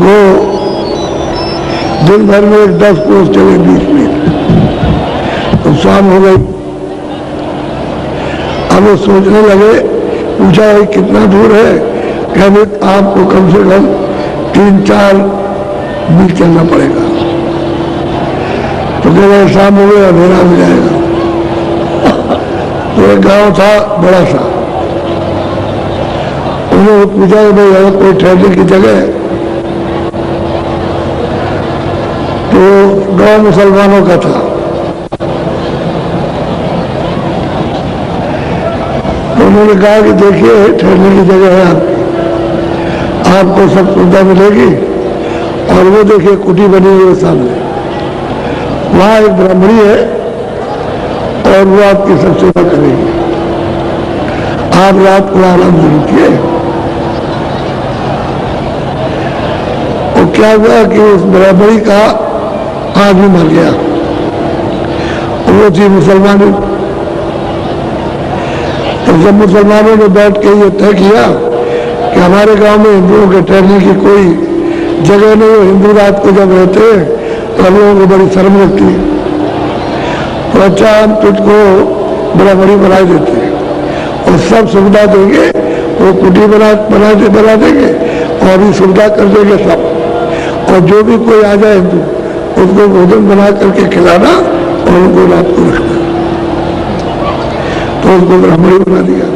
वो दिन भर में 10 कोस चले 20 मील, तो शाम हो गई। अब वो सोचने लगे, पूछा भाई कितना दूर है? कहने आपको कम से कम 3-4 मील चलना पड़ेगा। तो कह रहे शाम हो गया, अंधेरा हो जाएगा। तो एक गांव था बड़ा सा, उन्होंने पूछा कि भाई अगर कोई ठहरने की जगह है? तो गांव मुसलमानों का था। तो उन्होंने कहा कि देखिए ठहरने की जगह है, आपको सब सुविधा मिलेगी। और वो देखिए कुटी बनी हुई है सामने, वहाँ एक ब्राह्मणी है और वो आपकी सब सेवा करेगी। आप रात को आराम से रुकिए। और क्या हुआ कि उस ब्राह्मणी का आदमी मर गया, वो थी मुसलमानी। तो जब मुसलमानों ने बैठ के ये तय किया कि हमारे गांव में हिंदुओं के ठहरने की कोई जगह नहीं हो, हिंदू रात को जब रहते हैं तो हम लोगों को बड़ी शर्म लगती है, तो अच्छा हम तुझको बराबरी बना देते हैं और सब सुविधा देंगे, वो कुटी बना देंगे और भी सुविधा कर देंगे सब। और जो भी कोई आ जाए हिंदू, उसको भोजन बना करके खिलाना और उनको रात को रखना। तो उसको ब्राह्मणी बना दिया।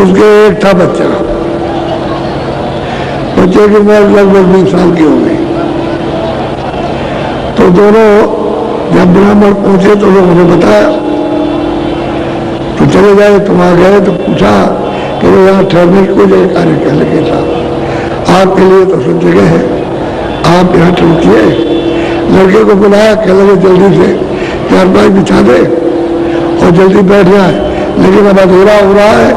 उसके एक था बच्चा, बच्चे की उम्र लगभग 20 साल की हो गई। तो दोनों जब ब्राह्मण पहुंचे तो लोगों ने बताया, तो चले जाए। तुम आ गए तो पूछा कि वो यहाँ ठहरने की कोई जगह कार्य क्या लगे था? आपके लिए तो सब जगह है, आप यहाँ ठहरिए। लड़के को बुलाया, कह लगे जल्दी से 4-5 बिछा दे और जल्दी बैठ जाए। लेकिन अब अधूरा हो रहा है,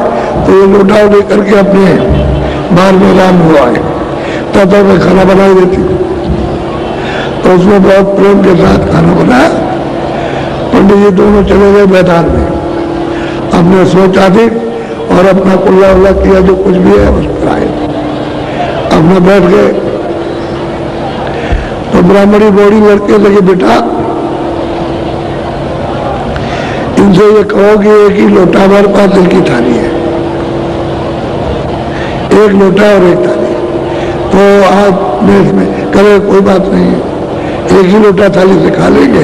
तो ये लोटा लेकर के अपने बाहर मैदान हुआ है, तब तक मैं खाना बनाई देती हूँ। तो उसमें बहुत प्रेम के साथ खाना बनाया। पंडित जी दोनों चले गए मैदान में, अपने सोच आदि और अपना कुल्ला उल्ला किया, जो कुछ भी है उस पर आए, अपना बैठ गए। तो ब्राह्मणी बोड़ी लड़के लगे, बेटा इनसे ये कहो कि एक ही लोटा हमारे पास तिल की थाली है, एक लोटा और एक थाली। तो आप में इसमें करे कोई बात नहीं है, एक ही लोटा थाली से खा लेंगे।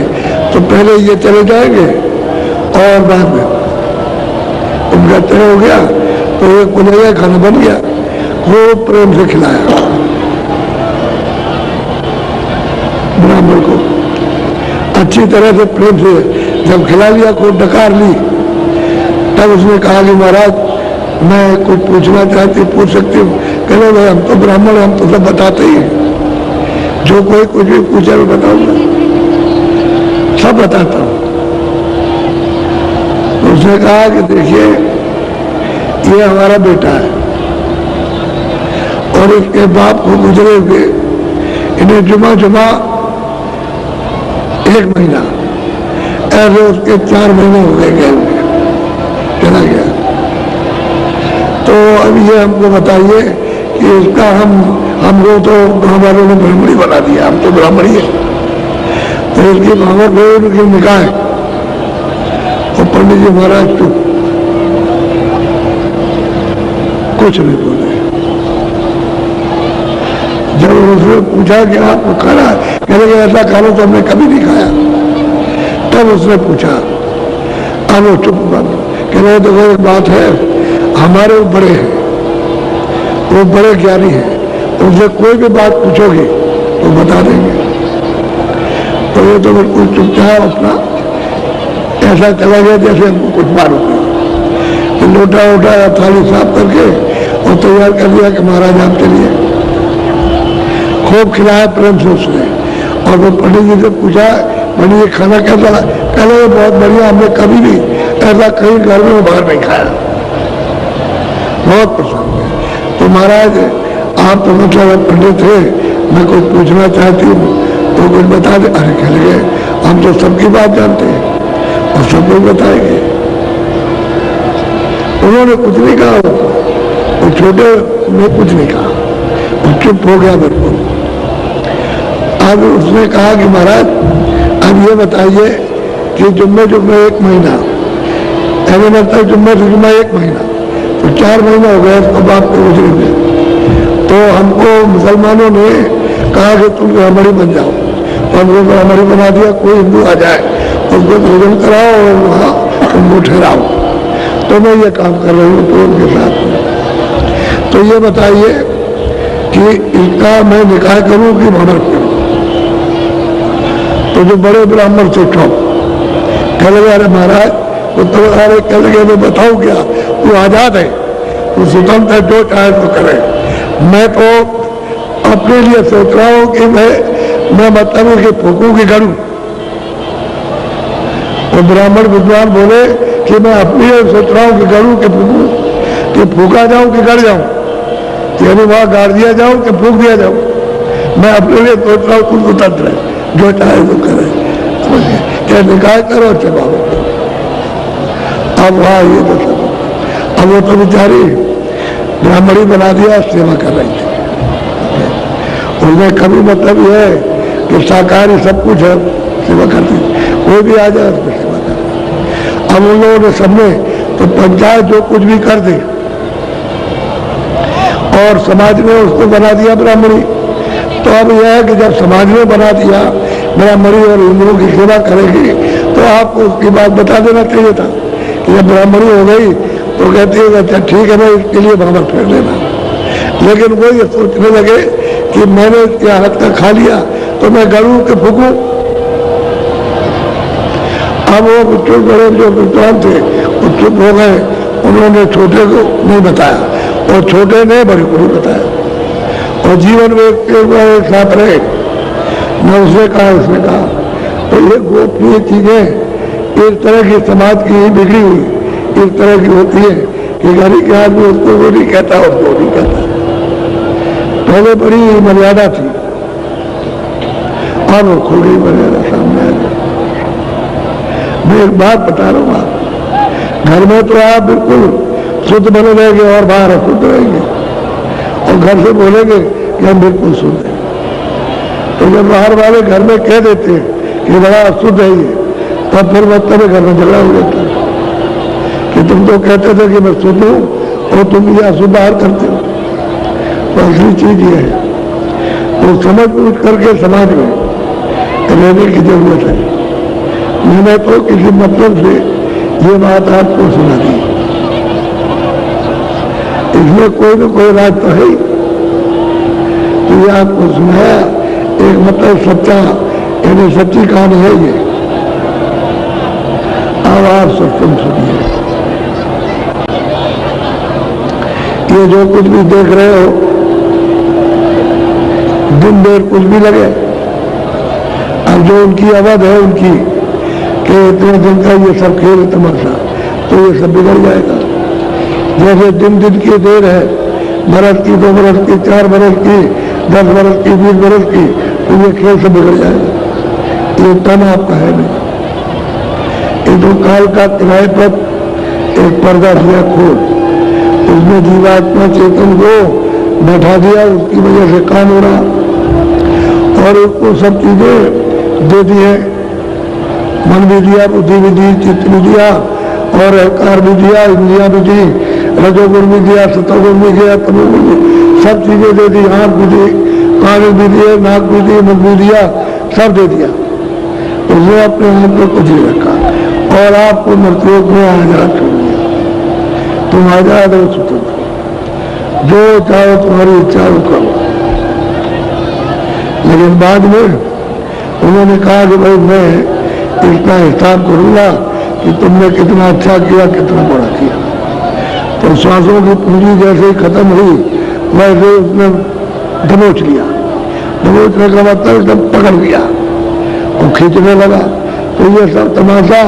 तो पहले ये चले जाएंगे और बाद में उनका तय हो गया। तो एक पुनः खाना बन गया, खूब प्रेम से खिलाया ब्राह्मण को, अच्छी तरह से प्रेम से जब खिला लिया, खूब डकार ली। तब उसने कहा कि महाराज मैं कुछ पूछना चाहती, पूछ सकती हूँ? कहने भाई हम तो ब्राह्मण, हम तो सब बताते ही हैं, जो कोई कुछ भी पूछे मैं बताऊंगा, सब बताता हूँ। तो उसने कहा कि देखिए ये हमारा बेटा है और इसके बाप को गुजरे हुए इन्हें जुमा 1 महीना, ऐसे उसके 4 महीने हो गए चला गया। तो अब ये हमको बताइए कि इसका हमको तो गाँव वालों ने ब्राह्मणी बना दिया, हम तो ब्राह्मणी है, तो इसकी भावक हो उनकी निकाह है। और पंडित जी महाराज तो कुछ नहीं बोले। जब उसने पूछा कि आपको खाना, कहने लगे ऐसा खाना तो हमने कभी नहीं खाया। तब उसने पूछा, अब वो चुप बंद, कहने लगे देखो एक बात है, हमारे बड़े हैं, वो बड़े ज्ञानी हैं, उनसे कोई भी बात पूछोगे तो बता देंगे। तो ये तो बिल्कुल चुपचाप अपना ऐसा चला गया जैसे हमको कुछ मालूम नहीं। तो लोटा उठाया, थाली साफ करके और तैयार कर दिया कि महाराज आप चलिए। खूब खिलाया प्रेम से उसने। और वो पंडित जी से पूछा, पंडित जी खाना कैसा लगा? कहने बहुत बढ़िया, हमने कभी भी ऐसा कहीं घर में बाहर नहीं खाया, बहुत पसंद है। तो महाराज आप तो मतलब पंडित थे, मैं कुछ पूछना चाहती हूँ तो कुछ बता दे। अरे कह लगे हम तो सबकी बात जानते हैं और सब लोग बताएंगे। उन्होंने कुछ नहीं कहा, वो छोटे ने कुछ नहीं कहा, वो चुप हो गया बिल्कुल। अब उसने कहा कि महाराज अब ये बताइए कि जुम्मे जुम्मे 1 महीना, ऐसे मतलब जुम्मे से जुम्मा 1 महीना, तो 4 महीना हो गए तो बाप के गुजरे हुए। तो हमको मुसलमानों ने कहा कि तुम ब्राह्मणी बन जाओ, तो हमको ब्राह्मणी बना दिया। कोई हिंदू आ जाए उसको भोजन कराओ और वहाँ उनको ठहराओ। तो मैं ये काम कर रही हूँ तो उनके साथ। तो ये बताइए कि इसका मैं निकाह करूँ कि मानव करूँ? तो जो बड़े ब्राह्मण थे चौक कह लगे अरे महाराज वो तो अरे कह लगे मैं बताऊँ क्या, वो आज़ाद है, वो स्वतंत्र है, जो चाहे तो करे। मैं तो अपने लिए सोच रहा हूँ कि मैं मतलब कि फूकूं कि गड़ूं। तो ब्राह्मण विद्वान बोले कि मैं अपने लिए सोच रहा हूँ कि गड़ूं कि फूकूं, कि फूका जाऊं कि गड़ जाऊं, यानी वहां गाड़ दिया जाऊं कि फूक दिया जाऊं। मैं अपने लिए सोच रहा हूँ, तुम स्वतंत्र है, जो चाहे तो करे, क्या निकाय करो चबाओ। अब वहां ये तो अब वो तो बेचारी ब्राह्मणी बना दिया, सेवा कर रही थी। उन्हें कभी मतलब यह है कि शाकाहारी सब कुछ है, सेवा करती, कोई भी आ जाए उसको सेवा करती। अब उन लोगों ने सबने तो पंचायत जो कुछ भी कर दे और समाज में उसको बना दिया ब्राह्मणी। तो अब यह है कि जब समाज में बना दिया ब्राह्मणी और हिंदुओं की सेवा करेगी तो आपको उसकी बात बता देना चाहिए था कि जब ब्राह्मणी हो गई तो कहती है अच्छा ठीक है मैं इसके लिए बाबर फेर लेना। लेकिन वो ये सोचने लगे कि मैंने इसके हाथ का खा लिया तो मैं गड़ूं के फूकूं। अब वो बच्चों बड़े जो विद्वान थे वो चुप हो गए, उन्होंने छोटे को नहीं बताया और छोटे ने बड़े को नहीं बताया। और जीवन में एक साथ रहे, न उसने कहा उसने कहा। तो ये गोपनीय चीजें इस तरह की समाज की बिगड़ी हुई इस तरह की होती है कि घरी के आदमी उसको वो नहीं कहता उसको नहीं कहता। पहले बड़ी मर्यादा थी, अब वो खो गई मर्यादा सामने आ गई। मैं एक बात बता रहा हूँ, आप घर में तो आप बिल्कुल शुद्ध बने रहेंगे और बाहर अशुद्ध रहेंगे और घर से बोलेंगे कि हम बिल्कुल शुद्ध हैं। तो जब बाहर वाले घर में कह देते हैं कि बड़ा अशुद्ध है ये, तब फिर मतलब घर में झगड़ा हो जाता है कि तुम तो कहते थे कि मैं शुद्ध हूँ और तुम ये अशुद्ध बाहर करते हो। तो असली चीज ये है, तो समझ बूझ करके समाज में रहने की जरूरत है। मैंने तो किसी मतलब से ये बात आपको सुना दी, इसमें कोई न कोई राज तो है। तो ये आपको सुनाया, एक मतलब सच्चा यानी सच्ची कहानी है ये। अब आप सत्संग सुनिए। ये जो कुछ भी देख रहे हो, दिन देर कुछ भी लगे, अब जो उनकी अवध है उनकी कि इतने दिन का ये सब खेल तमाशा, तो ये सब बिगड़ जाएगा। जैसे दिन दिन की देर है, बरस की, 2 बरस की, 4 बरस की, 10 बरस की, 20 बरस की, तो ये खेल सब बिगड़ जाएगा। ये तन आपका है नहीं। ये तो काल का किराए पर एक पर्दा दिया खोल, उसमें जीवात्मा चेतन को बैठा दिया, उसकी वजह से काम हो रहा और उसको सब चीजें दे दी है। मन भी दिया, बुद्धि भी दी, चित्त भी दिया और अहंकार भी दिया, इंद्रिया भी दी, रजोगुण भी दिया, सतोगुण भी दिया, तमोगुण भी, सब चीजें दे दी। आंख भी दी, कान भी दिए, नाक भी दी, मुख भी दिया, सब दे दिया। तो वो अपने हाथ में कुछ नहीं रखा और आपको मृत्युलोक में आजाद छोड़ दिया। तुम आजाद हो, स्वतंत्र, जो चाहो तुम्हारी इच्छा वो करो। लेकिन बाद में उन्होंने कहा कि भाई मैं इसका हिसाब करूंगा कि तुमने कितना अच्छा किया, कितना बड़ा किया। तो श्वासों की पूंजी जैसे ही खत्म हुई वैसे उसने दबोच लिया। दबोचने का मतलब एकदम पकड़ लिया और खींचने लगा। तो ये सब तमाशा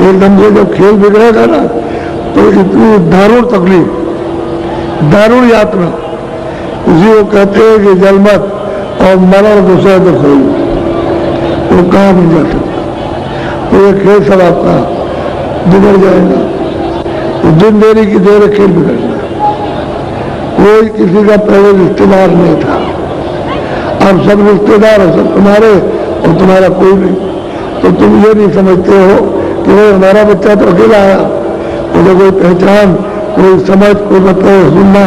एकदम से जब खेल बिगड़ेगा ना तो इतनी दारुण तकलीफ, दारुण यात्रा, उसी को कहते हैं कि जलमत और मरण दूसरे तो खोल, वो कहा नहीं जा सकता। तो ये खेल सब आपका बिगड़ जाएगा। तो दिन देरी की देर खेल बिगड़ जाए। कोई किसी का पहले रिश्तेदार नहीं था, आप सब रिश्तेदार हो, सब तुम्हारे और तुम्हारा कोई नहीं। तो तुम ये नहीं समझते हो कि वो हमारा बच्चा तो अकेला आया, उसे कोई पहचान, कोई समझ, कोई मतलब सुनना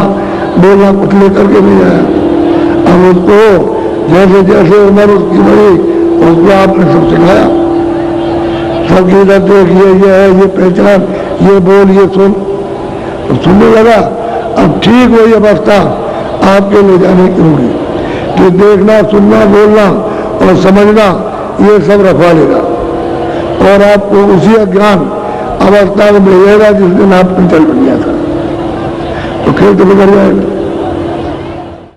बोलना कुछ लेकर के नहीं आया। अब उसको जैसे जैसे उम्र उसकी बढ़ी उसको आपने सब सिखाया, सबकी इधर देख, ये है, ये पहचान, ये बोल, ये सुन, तो सुनने लगा। अब ठीक वही अवस्था आपके ले जाने की होगी कि देखना, सुनना, बोलना और समझना ये सब रखवा लेगा और आपको उसी अज्ञान अवस्था में भेजेगा जिस दिन आपने चल बन गया था। तो खेल तो बिगड़ जाएगा।